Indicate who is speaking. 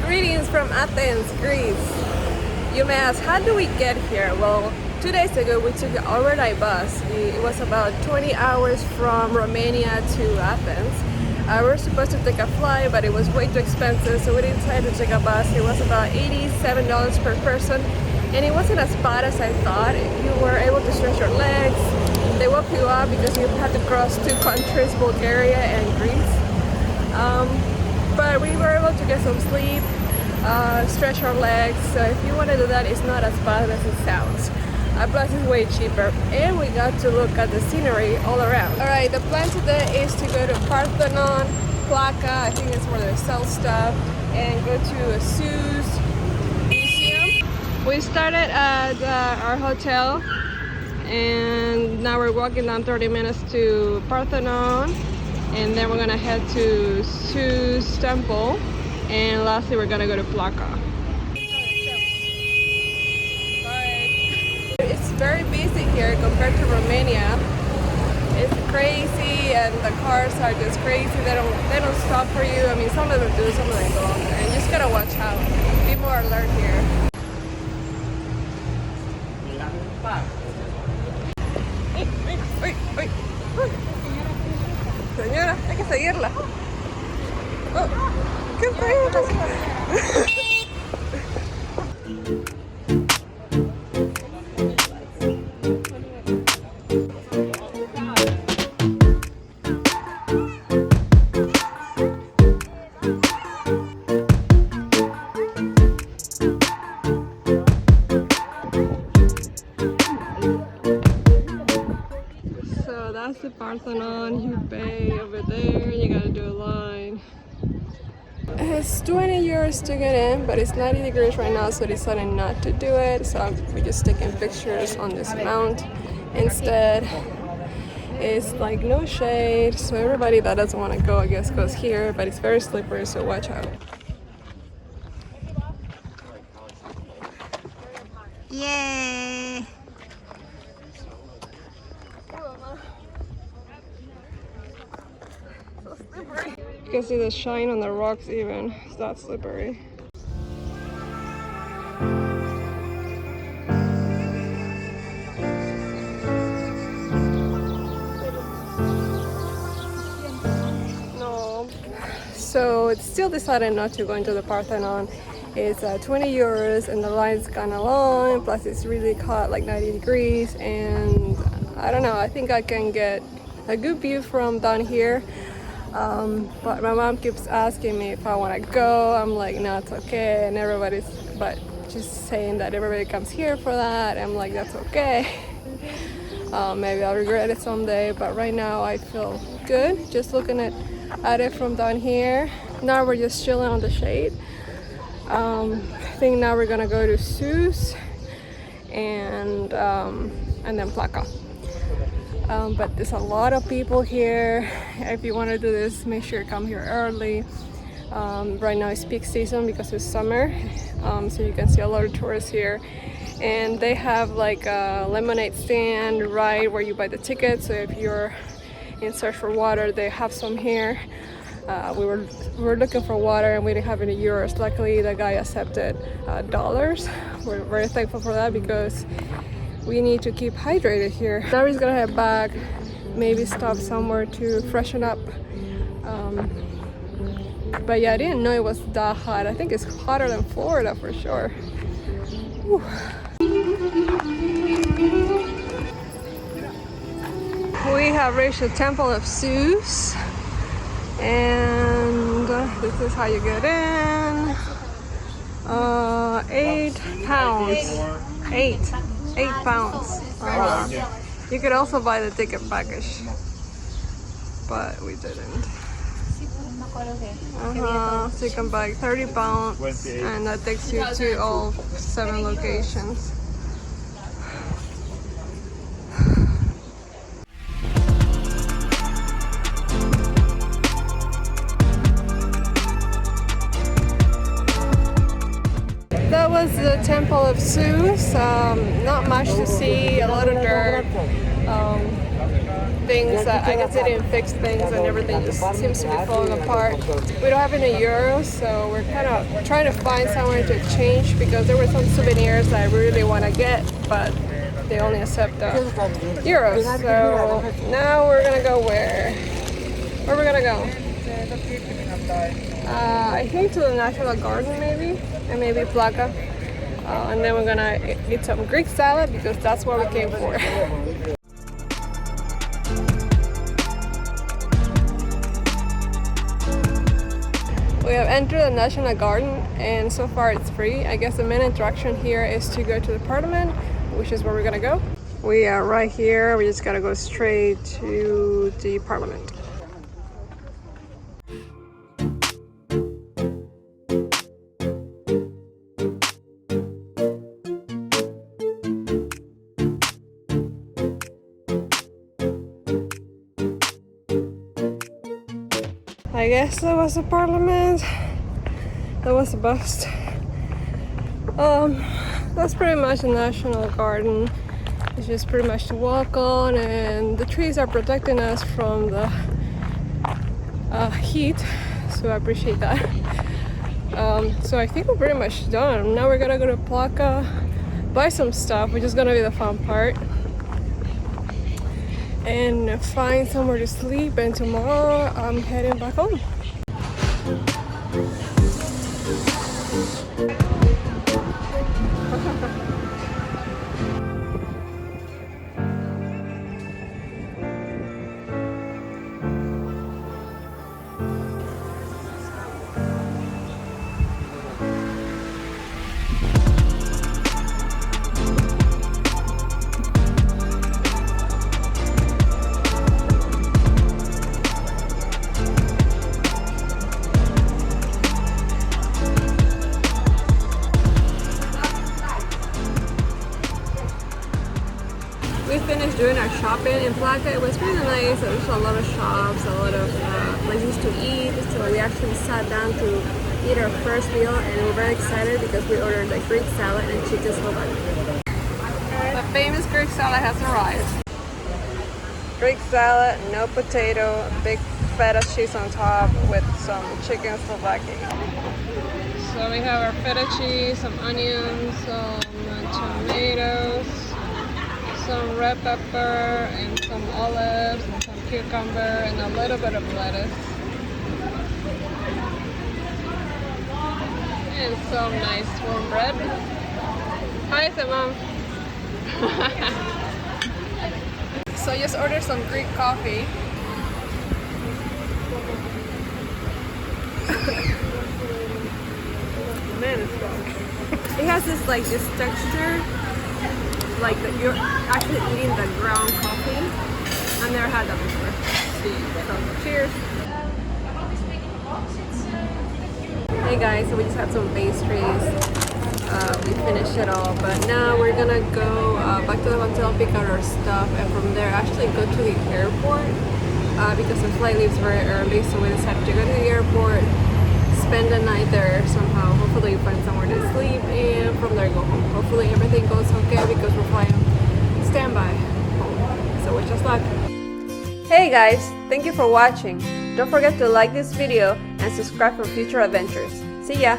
Speaker 1: Greetings from Athens, Greece. You may ask, how do we get here? Well, 2 days ago we took an overnight bus. It was about 20 hours from Romania to Athens. We were supposed to take a flight, but it was way too expensive, so we decided to take a bus. It was about $87 per person, and it wasn't as bad as I thought. You were able to stretch your legs. They woke you up because you had to cross two countries, Bulgaria and Greece. But we were able to get some sleep, stretch our legs, so if you want to do that, it's not as bad as it sounds. Plus it's way cheaper, and we got to look at the scenery all around. Alright, the plan today is to go to Parthenon, Plaka, I think it's where they sell stuff, and go to a Zeus museum. We started at our hotel, and now we're walking down 30 minutes to Parthenon, and then we're gonna head to Zeus temple, and lastly we're gonna go to Plaka. It's very busy here compared to Romania. It's crazy, and the cars are just crazy. They don't stop for you. I mean, some of them do, some of them don't, and you just gotta watch out. Be more alert here. Uy. Señora, hay que seguirla. Oh, ¿qué está? So that's the Parthenon. You pay over there, you gotta do a line. It's 20 euros to get in, but it's 90 degrees right now, so I decided not to do it. So we're just taking pictures on this mount instead. It's like no shade, so everybody that doesn't want to go, I guess, goes here, but it's very slippery, so watch out. Yay! You can see the shine on the rocks even. It's that slippery. No. So it's still decided not to go into the Parthenon. It's 20 euros and the line's kind of long, plus it's really hot, like 90 degrees, and I don't know, I think I can get a good view from down here. But my mom keeps asking me if I want to go. I'm like, no, it's okay, and everybody's but just saying that everybody comes here for that. I'm like, that's okay. Maybe I'll regret it someday, but right now I feel good just looking at it from down here. Now we're just chilling on the shade. I think now we're gonna go to Zeus and then Plaka. But there's a lot of people here. If you want to do this, make sure you come here early. Right now it's peak season because it's summer, so you can see a lot of tourists here. And they have like a lemonade stand right where you buy the ticket, so if you're in search for water, they have some here. We were looking for water and we didn't have any euros. Luckily the guy accepted dollars. We're very thankful for that because we need to keep hydrated here. Now we're gonna head back, maybe stop somewhere to freshen up. But yeah, I didn't know it was that hot. I think it's hotter than Florida for sure. Whew. We have reached the Temple of Zeus, and this is how you get in. 8 pounds. 8 pounds. You could also buy the ticket package, but we didn't. So you can buy 30 pounds, and that takes you to all 7 locations. That was the Temple of Zeus. Not much to see, a lot lot of dirt. Things that I guess they didn't fix things and everything just seems to be falling apart. We don't have any euros, so we're kind of trying to find somewhere to exchange because there were some souvenirs that I really want to get, but they only accept euros. So now we're gonna go where? Where we're gonna go? I think to the National Garden maybe, and maybe Plaka. And then we're gonna eat some Greek salad because that's what we came for. We have entered the National Garden and so far it's free. I guess the main attraction here is to go to the parthenon, which is where we're gonna go. We are right here. We just gotta go straight to the parliament. I guess that was the parliament. That was the bust. That's pretty much the National Garden. It's just pretty much to walk on, and the trees are protecting us from the heat, so I appreciate that. So I think we're pretty much done. Now we're gonna go to Plaka, buy some stuff, which is gonna be the fun part, and find somewhere to sleep, and tomorrow I'm heading back home. We finished doing our shopping in Plaka. It was really nice. There was a lot of shops, a lot of places to eat. So we actually sat down to eat our first meal, and we're very excited because we ordered the Greek salad and chicken salad. The famous Greek salad has arrived. Greek salad, no potato, big feta cheese on top with some chicken Slovakia. So we have our feta cheese, some onions, some tomatoes, some red pepper, and some olives, and some cucumber, and a little bit of lettuce. And some nice warm bread. Hi, Mom. So I just ordered some Greek coffee. Man, it's strong. It has this this texture, like that you're actually eating the ground coffee. I've never had that before. So cheers. Hey guys, so we just had some pastries. We finished it all, but now we're gonna go back to the hotel, pick out our stuff, and from there actually go to the airport because the flight leaves very early. So we decided to go to the airport, spend the night there somehow. Hopefully find somewhere to sleep, and from there go home. Hopefully everything goes okay because we're flying standby home. So wish us luck. Hey guys, thank you for watching. Don't forget to like this video and subscribe for future adventures. See ya!